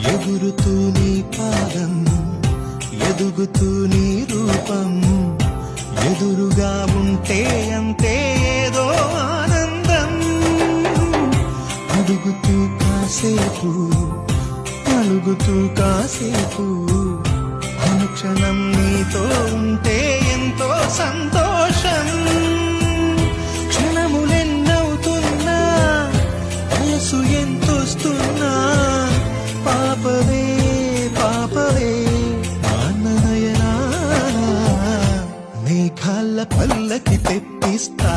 ఎగురుతూ నీ పాదం ఎదుగుతూ నీ రూపం ఎదురుగా ఉంటే అంతే ఏదో ఆనందం అడుగుతూ కాసేపు అలుగుతూ కాసేపు అనుక్షణం నీతో ఉంటే ఎంతో సంతోషం క్షణములెన్నవుతున్నా వయసు ఎంతొస్తున్నా పాపవే పాపవే మేఘాల పల్లకి తెప్పిస్తా